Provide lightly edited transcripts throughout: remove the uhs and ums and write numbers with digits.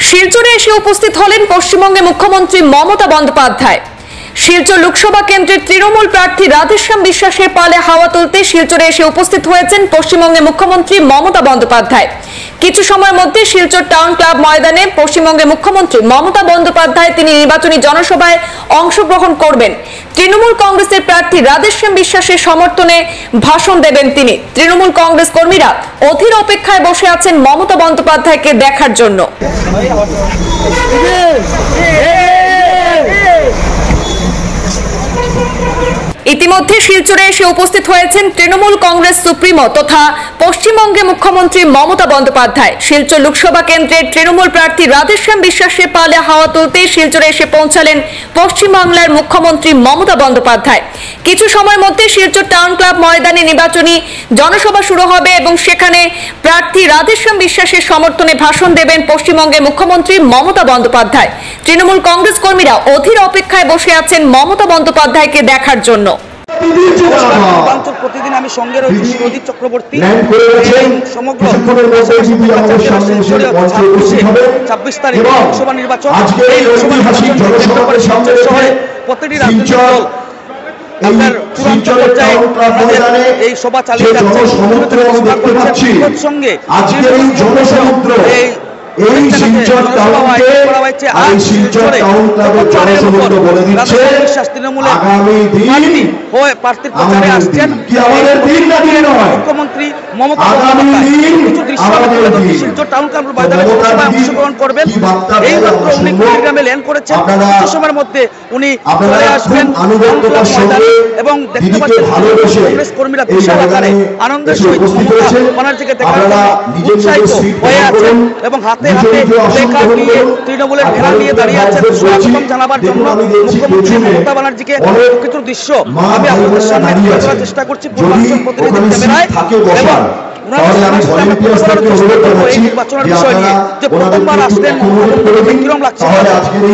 শিলচরে এসে উপস্থিত হলেন পশ্চিমবঙ্গে মুখ্যমন্ত্রী মমতা বন্দ্যোপাধ্যায়। শিলচর লোকসভা কেন্দ্রের তৃণমূল প্রার্থী রাধেশ্যাম বিশ্বাসের পালে হাওয়া তুলতে শিলচরে এসে উপস্থিত হয়েছেন পশ্চিমবঙ্গে মুখ্যমন্ত্রী মমতা বন্দ্যোপাধ্যায়। কিছু সময়ের মধ্যে শিলচর টাউন ক্লাব ময়দানে পশ্চিমবঙ্গের মুখ্যমন্ত্রী মমতা বন্দ্যোপাধ্যায় তিনি নির্বাচনী জনসভায় অংশগ্রহণ করবেন। তৃণমূল কংগ্রেসের প্রার্থী রাধেশ্যাম বিশ্বাসের সমর্থনে ভাষণ দেবেন তিনি। তৃণমূল কংগ্রেস কর্মীরা অধীর অপেক্ষায় বসে আছেন মমতা বন্দ্যোপাধ্যায়কে দেখার জন্য। ইতিমধ্যে শিলচরে এসে উপস্থিত হয়েছেন তৃণমূল কংগ্রেস সুপ্রিমো তথা পশ্চিমবঙ্গের মুখ্যমন্ত্রী মমতা বন্দ্যোপাধ্যায়। শিলচর লোকসভা কেন্দ্রের তৃণমূল প্রার্থী রাধেশ্যাম বিশ্বাসের পালে হাওয়া তুলতে শিলচরে এসে পৌঁছালেন পশ্চিমবাংলার মুখ্যমন্ত্রী মমতা বন্দ্যোপাধ্যায়। কিছু সময়ের মধ্যে শিলচর টাউন ক্লাব ময়দানে নির্বাচনী জনসভা শুরু হবে এবং সেখানে প্রার্থী রাধেশ্যাম বিশ্বাসের সমর্থনে ভাষণ দেবেন পশ্চিমবঙ্গের মুখ্যমন্ত্রী মমতা বন্দ্যোপাধ্যায়। তৃণমূল কংগ্রেস কর্মীরা অধীর অপেক্ষায় বসে আছেন মমতা বন্দ্যোপাধ্যায়কে দেখার জন্য। প্রতিদিন আমি সঙ্গে রয়েছি সুরজিৎ চক্রবর্তী। সমগ্র 26 তারিখ লোকসভা নির্বাচন, এই লোকসভা নির্বাচন শহরে প্রতিটি রাজনৈতিক দল আপনার চূড়ান্ত পর্যায়ে এই সভা চালিয়ে যাচ্ছে। সঙ্গে এই শিলচর টাউনকে এই শিলচর টাউনকে জনসমুদ্র বলে দিচ্ছে আগামী দিন প্রার্থীর প্রচারে আসছেন মুখ্যমন্ত্রী মমতা বন্দ্যোপাধ্যায়। কিছু দৃশ্য শিলচর টাউন ক্লাব ময়দানে অংশগ্রহণ করবেন। এই মাত্র উনি কুড়িগ্রামে ল্যান্ড করেছেন। কিছু সময়ের মধ্যে উনি চলে আসবেন ময়দানে এবং দেখতে পাচ্ছেন কংগ্রেস কর্মীরা বিশাল আকারে আনন্দের সহিত মমতা ব্যানার্জিকে দেখার জন্য উৎসাহিত হয়ে আছেন এবং হাতে হাতে প্লেকার্ড নিয়ে তৃণমূলের ভেড়া নিয়ে দাঁড়িয়ে আছেন স্বাগতম জানাবার জন্য মুখ্যমন্ত্রী মমতা ব্যানার্জিকে। কিছু দৃশ্য আমি আপনাদের সামনে তুলে ধরার চেষ্টা করছি পূর্বাঞ্চল প্রতিনিধির ক্যামেরায় এবং নির্বাচনের বিষয় নিয়ে যে প্রথমবার আসলেন কিরম লাগছে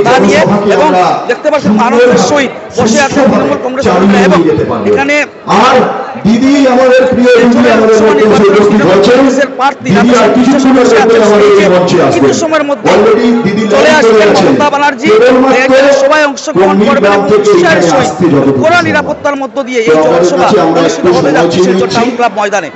তা নিয়ে এবং দেখতে পাচ্ছেন আনন্দের সহিত বসে আছেন তৃণমূল কংগ্রেস কর্মীরা এবং এখানে দিদি আমাদের প্রিয় প্রার্থী কিছু সময়ের মধ্যে চলে আসবেন মমতা ব্যানার্জি সবাই অংশগ্রহণ করবেন এবং উৎসাহের সহিত কড়া নিরাপত্তার মধ্য দিয়ে এই জনসভা অনুষ্ঠিত হতে যাচ্ছে শিলচর টাউন ক্লাব ময়দানে।